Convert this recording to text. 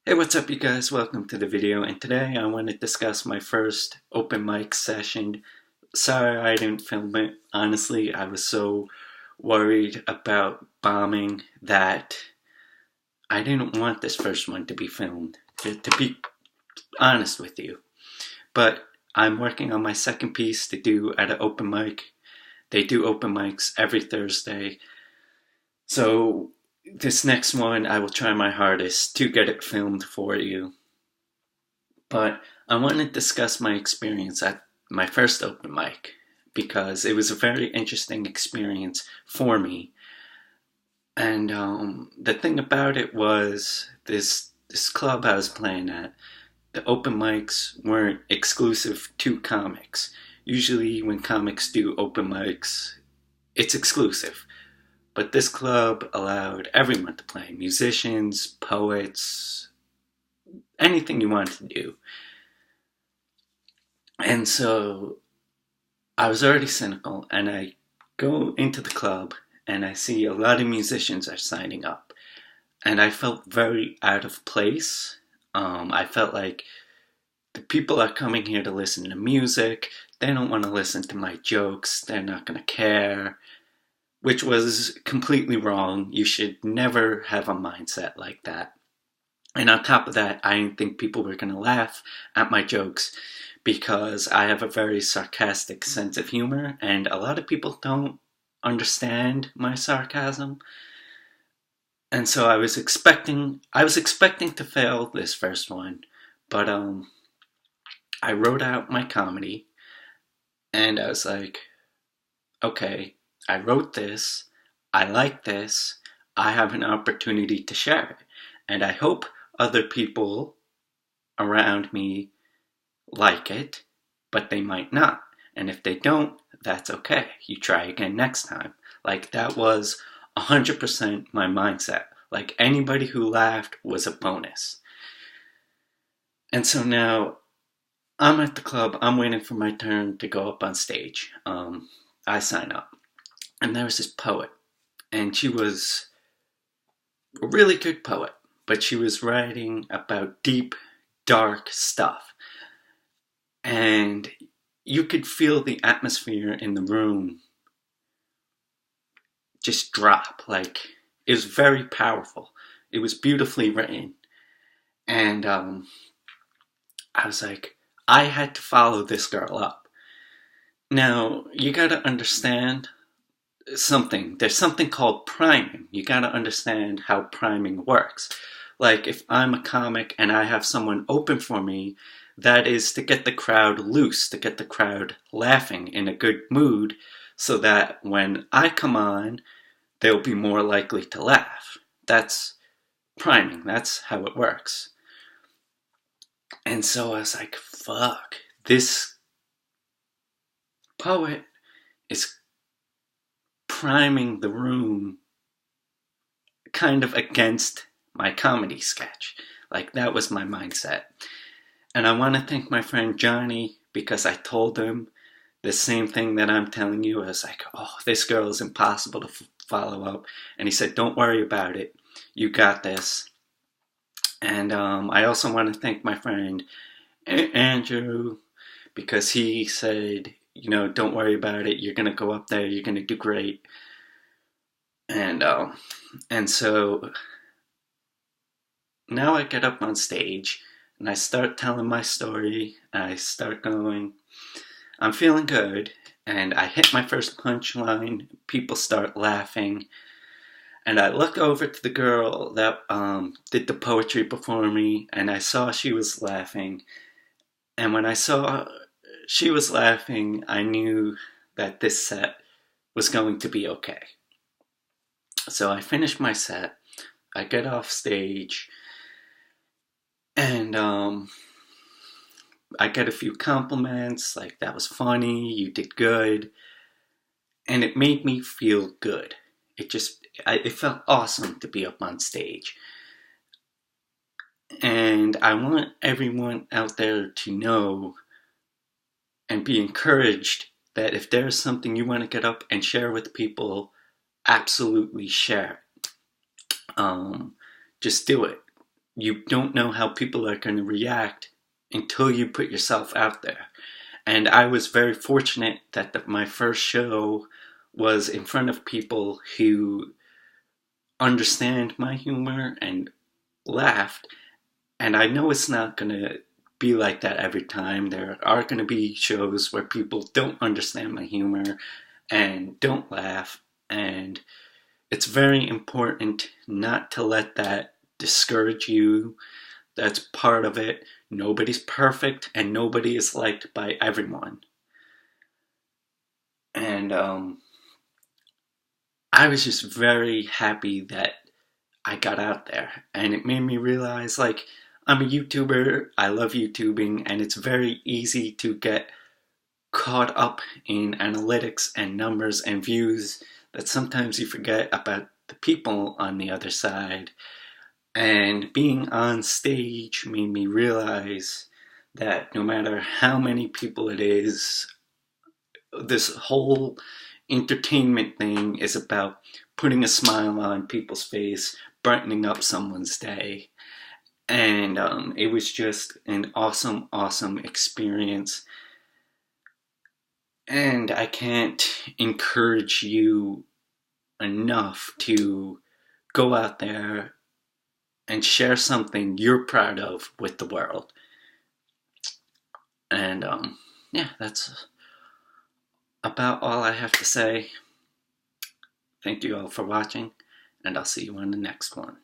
Hey, what's up, you guys? Welcome to the video, and today I want to discuss my first open mic session. Sorry I didn't film it. Honestly, I was so worried about bombing that I didn't want this first one to be filmed, to be honest with you. But I'm working on my second piece to do at an open mic. They do open mics every Thursday. So this next one, I will try my hardest to get it filmed for you. But I want to discuss my experience at my first open mic because it was a very interesting experience for me. And the thing about it was this club I was playing at, the open mics weren't exclusive to comics. Usually when comics do open mics, it's exclusive. But this club allowed everyone to play, musicians, poets, anything you wanted to do. And so I was already cynical, and I go into the club and I see a lot of musicians are signing up, and I felt very out of place. I felt like the people are coming here to listen to music. They don't want to listen to my jokes. They're not going to care, which was completely wrong. You should never have a mindset like that. And on top of that, I didn't think people were going to laugh at my jokes because I have a very sarcastic sense of humor, and a lot of people don't understand my sarcasm. And so I was expecting to fail this first one, but I wrote out my comedy, and I was like, okay, I wrote this, I like this, I have an opportunity to share it, and I hope other people around me like it, but they might not. And if they don't, that's okay. You try again next time. Like, that was 100% my mindset. Like, anybody who laughed was a bonus. And so now I'm at the club, I'm waiting for my turn to go up on stage. I sign up. And there was this poet, and she was a really good poet, but she was writing about deep, dark stuff. And you could feel the atmosphere in the room just drop. Like, it was very powerful. It was beautifully written. And I was like, I had to follow this girl up. Now, you gotta understand something. There's something called priming. You gotta understand how priming works. Like, if I'm a comic and I have someone open for me, that is to get the crowd loose, to get the crowd laughing in a good mood, so that when I come on, they'll be more likely to laugh. That's priming. That's how it works. And so I was like, fuck, this poet is priming the room kind of against my comedy sketch. Like, that was my mindset. And I want to thank my friend Johnny because I told him the same thing that I'm telling you. I was like, oh, this girl is impossible to follow up. And he said, don't worry about it. You got this. And I also want to thank my friend Andrew because he said, don't worry about it. You're going to go up there. You're going to do great. And so now I get up on stage and I start telling my story. I start going, I'm feeling good, and I hit my first punchline. People start laughing, and I look over to the girl that did the poetry before me, and I saw she was laughing. And when I saw she was laughing, I knew that this set was going to be okay. So I finished my set, I get off stage, and I get a few compliments, like, that was funny, you did good, and it made me feel good. It felt awesome to be up on stage. And I want everyone out there to know and be encouraged that if there's something you want to get up and share with people, absolutely share it. Just do it. you don't know how people are going to react until you put yourself out there. And I was very fortunate that my first show was in front of people who understand my humor and laughed. And I know it's not going to be like that every time. There are going to be shows where people don't understand my humor and don't laugh. And it's very important not to let that discourage you. That's part of it. Nobody's perfect and nobody is liked by everyone. And I was just very happy that I got out there. And it made me realize, like, I'm a YouTuber, I love YouTubing, and it's very easy to get caught up in analytics and numbers and views that sometimes you forget about the people on the other side. And being on stage made me realize that no matter how many people it is, this whole entertainment thing is about putting a smile on people's face, brightening up someone's day. And it was just an awesome, awesome experience. And I can't encourage you enough to go out there and share something you're proud of with the world. And yeah, that's about all I have to say. Thank you all for watching, and I'll see you on the next one.